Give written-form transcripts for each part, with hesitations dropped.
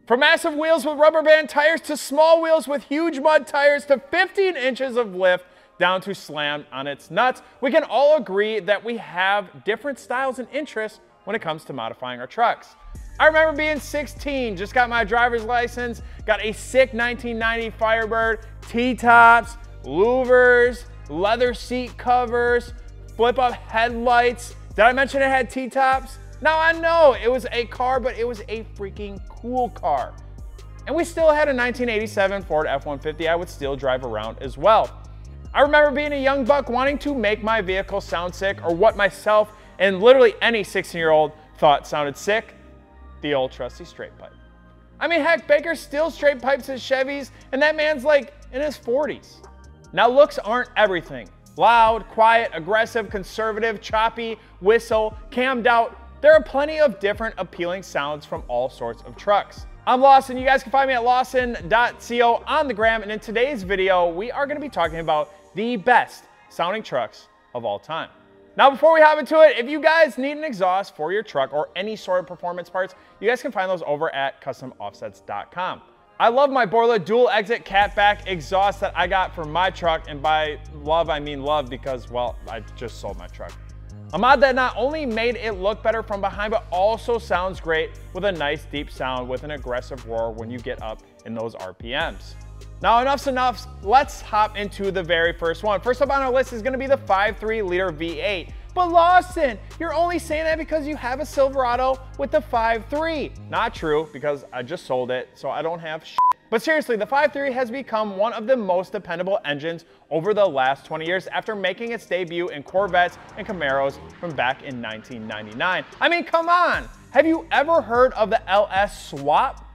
From massive wheels with rubber band tires to small wheels with huge mud tires to 15 inches of lift down to slammed on its nuts, we can all agree that we have different styles and interests when it comes to modifying our trucks. I remember being 16, just got my driver's license, got a sick 1990 Firebird, T-tops, louvers, leather seat covers, flip-up headlights. Did I mention it had T-tops? Now I know it was a car, but it was a freaking cool car. And we still had a 1987 Ford F-150 I would still drive around as well. I remember being a young buck wanting to make my vehicle sound sick, or what myself and literally any 16-year-old thought sounded sick: the old trusty straight pipe. I mean, heck, Baker still straight pipes his Chevys, and that man's like in his 40s. Now, looks aren't everything. Loud, quiet, aggressive, conservative, choppy, whistle, cammed out. There are plenty of different appealing sounds from all sorts of trucks. I'm Lawson. You guys can find me at lawson.co on the gram, and in today's video, we are going to be talking about the best sounding trucks of all time. Now, before we hop into it, if you guys need an exhaust for your truck or any sort of performance parts, you guys can find those over at customoffsets.com. I love my Borla dual exit catback exhaust that I got for my truck, and by love, I mean love because, well, I just sold my truck. A mod that not only made it look better from behind, but also sounds great with a nice deep sound with an aggressive roar when you get up in those RPMs. Now, enough's enough. Let's hop into the very first one. First up on our list is going to be the 5.3 liter V8. But Lawson, you're only saying that because you have a Silverado with the 5.3. Not true, because I just sold it, so I don't have shit. But seriously, the 5.3 has become one of the most dependable engines over the last 20 years after making its debut in Corvettes and Camaros from back in 1999. I mean, come on. Have you ever heard of the LS swap?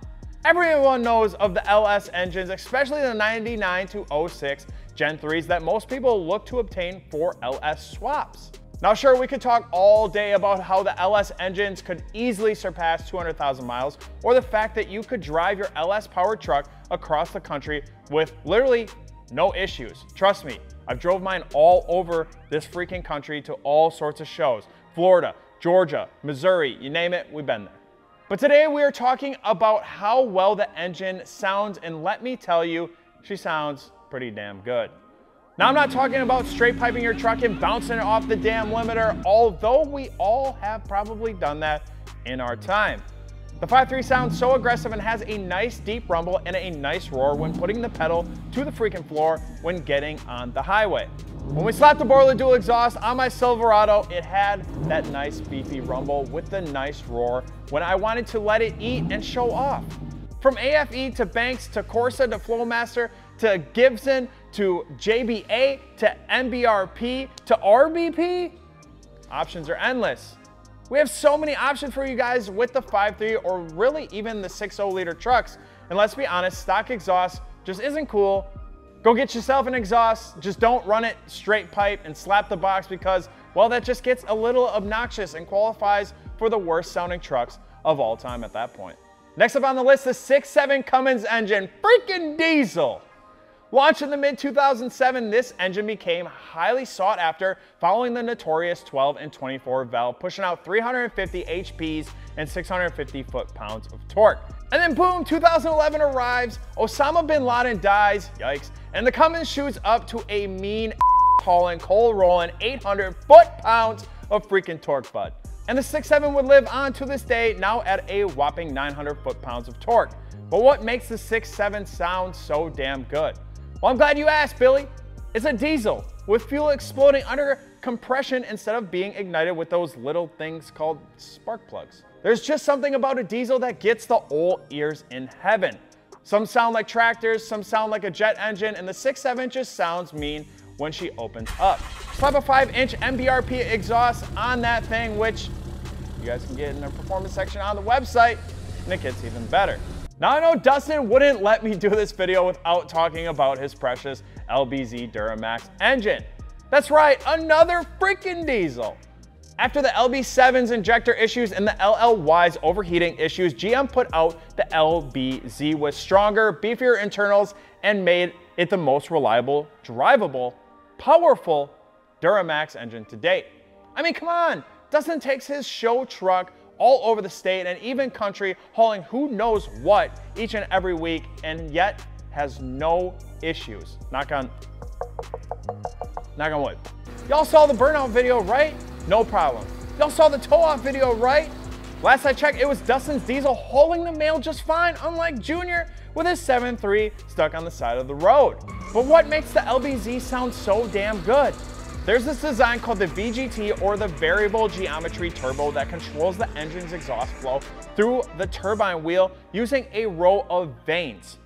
Everyone knows of the LS engines, especially the 99 to 06 Gen 3s that most people look to obtain for LS swaps. Now, sure, we could talk all day about how the LS engines could easily surpass 200,000 miles, or the fact that you could drive your LS powered truck across the country with literally no issues. Trust me, I've drove mine all over this freaking country to all sorts of shows. Florida, Georgia, Missouri, you name it, we've been there. But today we are talking about how well the engine sounds, and let me tell you, she sounds pretty damn good. Now, I'm not talking about straight piping your truck and bouncing it off the damn limiter, although we all have probably done that in our time. The 5.3 sounds so aggressive and has a nice deep rumble and a nice roar when putting the pedal to the freaking floor when getting on the highway. When we slapped the Borla dual exhaust on my Silverado, it had that nice beefy rumble with the nice roar when I wanted to let it eat and show off. From AFE to Banks to Corsa to Flowmaster to Gibson to JBA to MBRP to RBP, options are endless. We have so many options for you guys with the 5.3 or really even the 6.0 liter trucks. And let's be honest, stock exhaust just isn't cool. Go get yourself an exhaust. Just don't run it straight pipe and slap the box because, well, that just gets a little obnoxious and qualifies for the worst sounding trucks of all time at that point. Next up on the list, the 6.7 Cummins engine, freaking diesel. Launched in the mid-2007, this engine became highly sought after following the notorious 12 and 24 valve, pushing out 350 HPs and 650 foot-pounds of torque. And then boom, 2011 arrives, Osama bin Laden dies, yikes, and the Cummins shoots up to a mean hauling, coal rolling 800 foot-pounds of freaking torque, bud. And the 6.7 would live on to this day, now at a whopping 900 foot-pounds of torque. But what makes the 6.7 sound so damn good? Well, I'm glad you asked, Billy. It's a diesel with fuel exploding under compression instead of being ignited with those little things called spark plugs. There's just something about a diesel that gets the old ears in heaven. Some sound like tractors, some sound like a jet engine, and the 6.7 just sounds mean when she opens up. Slap a 5-inch MBRP exhaust on that thing, which you guys can get in the performance section on the website, and it gets even better. Now, I know Dustin wouldn't let me do this video without talking about his precious LBZ Duramax engine. That's right, another freaking diesel. After the LB7's injector issues and the LLY's overheating issues, GM put out the LBZ with stronger, beefier internals and made it the most reliable, drivable, powerful Duramax engine to date. I mean, come on, Dustin takes his show truck all over the state and even country, hauling who knows what each and every week, and yet has no issues. Knock on wood. Y'all saw the burnout video, right? No problem. Y'all saw the tow-off video, right? Last I checked, it was Dustin's diesel hauling the mail just fine, unlike Junior with his 7.3 stuck on the side of the road. But what makes the LBZ sound so damn good? There's this design called the VGT, or the Variable Geometry Turbo, that controls the engine's exhaust flow through the turbine wheel using a row of vanes.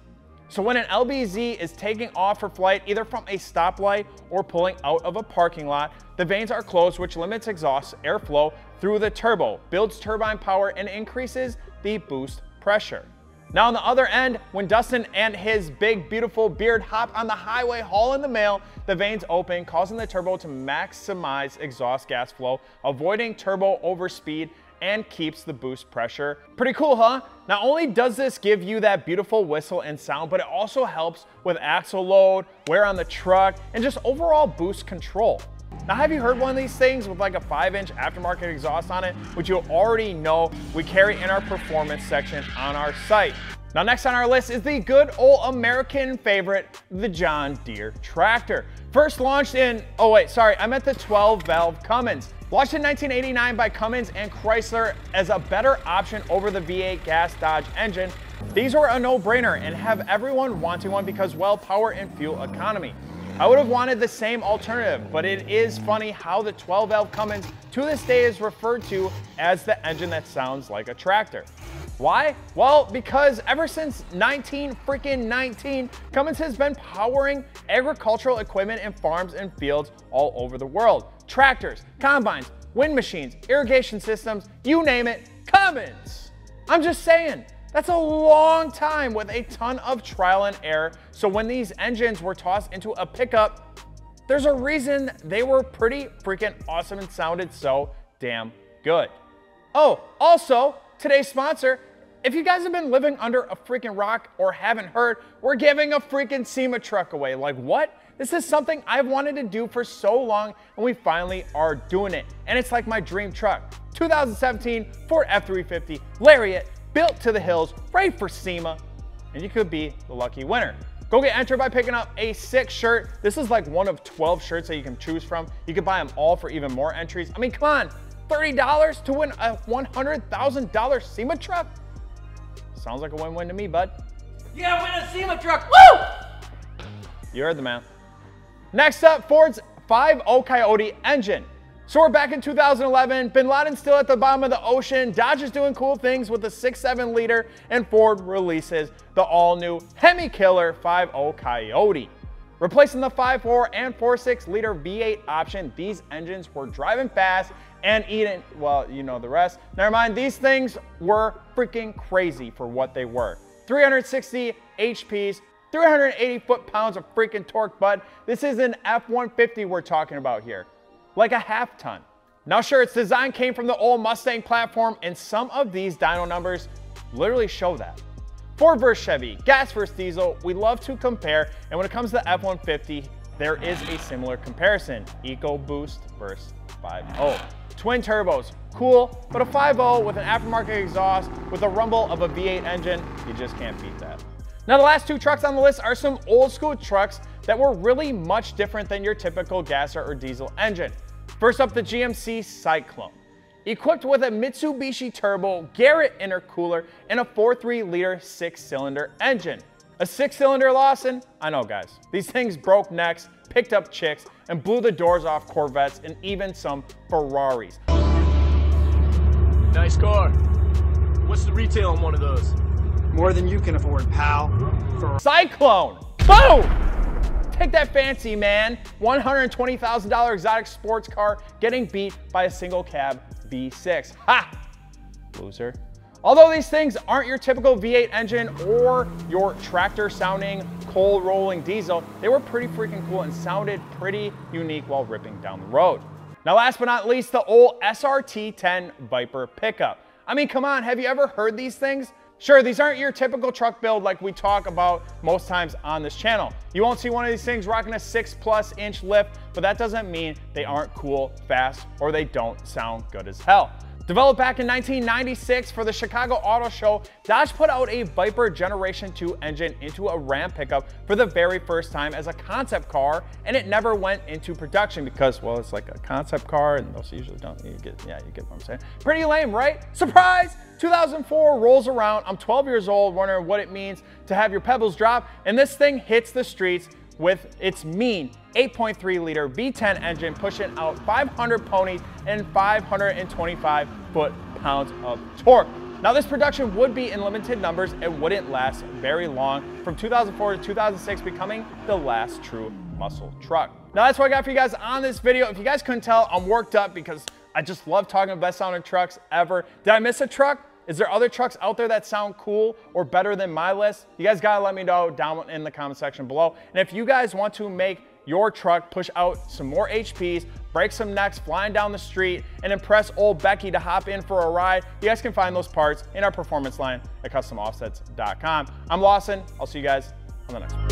So when an LBZ is taking off for flight, either from a stoplight or pulling out of a parking lot, the vanes are closed, which limits exhaust airflow through the turbo, builds turbine power, and increases the boost pressure. Now on the other end, when Dustin and his big beautiful beard hop on the highway hauling the mail, the vanes open, causing the turbo to maximize exhaust gas flow, avoiding turbo overspeed, and keeps the boost pressure. Pretty cool, huh? Not only does this give you that beautiful whistle and sound, but it also helps with axle load, wear on the truck, and just overall boost control. Now, have you heard one of these things with like a 5-inch aftermarket exhaust on it, which you already know we carry in our performance section on our site? Now, next on our list is the good old American favorite, the John Deere tractor. First launched in, I meant the 12 valve Cummins. Launched in 1989 by Cummins and Chrysler as a better option over the V8 gas Dodge engine, these were a no-brainer and have everyone wanting one because, well, power and fuel economy. I would have wanted the same alternative, but it is funny how the 12 valve Cummins to this day is referred to as the engine that sounds like a tractor. Why? Well, because ever since 1919, Cummins has been powering agricultural equipment in farms and fields all over the world. Tractors, combines, wind machines, irrigation systems, you name it, Cummins. I'm just saying, that's a long time with a ton of trial and error. So when these engines were tossed into a pickup, there's a reason they were pretty freaking awesome and sounded so damn good. Oh, also, today's sponsor, if you guys have been living under a freaking rock or haven't heard, we're giving a freaking SEMA truck away. Like, what? This is something I've wanted to do for so long, and we finally are doing it. And it's like my dream truck. 2017 Ford F-350 Lariat, built to the hills, right for SEMA, and you could be the lucky winner. Go get entered by picking up a sick shirt. This is like one of 12 shirts that you can choose from. You can buy them all for even more entries. I mean, come on, $30 to win a $100,000 SEMA truck? Sounds like a win-win to me, bud. Yeah, win a SEMA truck, woo! You heard the man. Next up, Ford's 5.0 Coyote engine. So we're back in 2011, Bin Laden's still at the bottom of the ocean, Dodge is doing cool things with the 6.7 liter, and Ford releases the all-new Hemi Killer 5.0 Coyote. Replacing the 5.4 and 4.6 liter V8 option, these engines were driving fast and eating, well, you know the rest. Never mind, these things were freaking crazy for what they were. 360 HPs, 380 foot-pounds of freaking torque, bud. This is an F-150 we're talking about here. Like a half ton. Now sure, its design came from the old Mustang platform, and some of these dyno numbers literally show that. Ford versus Chevy, gas versus diesel, we love to compare, and when it comes to F-150, there is a similar comparison. EcoBoost versus 5.0. Twin turbos, cool, but a 5.0 with an aftermarket exhaust with the rumble of a V8 engine, you just can't beat that. Now the last two trucks on the list are some old school trucks that were really much different than your typical gas or diesel engine. First up, the GMC Syclone. Equipped with a Mitsubishi turbo, Garrett intercooler, and a 4.3 liter 6-cylinder engine. A 6-cylinder Lawson? I know, guys. These things broke necks, picked up chicks, and blew the doors off Corvettes and even some Ferraris. Nice car. What's the retail on one of those? More than you can afford, pal. Syclone! Boom! Take that fancy, man. $120,000 exotic sports car getting beat by a single cab V6. Ha! Loser. Although these things aren't your typical V8 engine or your tractor sounding coal rolling diesel, they were pretty freaking cool and sounded pretty unique while ripping down the road. Now last but not least, the old SRT-10 Viper pickup. I mean, come on, have you ever heard these things? Sure, these aren't your typical truck build like we talk about most times on this channel. You won't see one of these things rocking a 6+ inch lift, but that doesn't mean they aren't cool, fast, or they don't sound good as hell. Developed back in 1996 for the Chicago Auto Show, Dodge put out a Viper Generation 2 engine into a Ram pickup for the very first time as a concept car, and it never went into production because, well, it's like a concept car and those usually don't, you get what I'm saying. Pretty lame, right? Surprise! 2004 rolls around, I'm 12 years old, wondering what it means to have your pebbles drop, and this thing hits the streets with its mean 8.3 liter V10 engine pushing out 500 ponies and 525 foot-pounds of torque. Now this production would be in limited numbers and wouldn't last very long, from 2004 to 2006 becoming the last true muscle truck. Now that's what I got for you guys on this video. If you guys couldn't tell, I'm worked up because I just love talking about best sounding trucks ever. Did I miss a truck? Is there other trucks out there that sound cool or better than my list? You guys gotta let me know down in the comment section below. And if you guys want to make your truck push out some more HPs, break some necks flying down the street, and impress old Becky to hop in for a ride, you guys can find those parts in our performance line at customoffsets.com. I'm Lawson. I'll see you guys on the next one.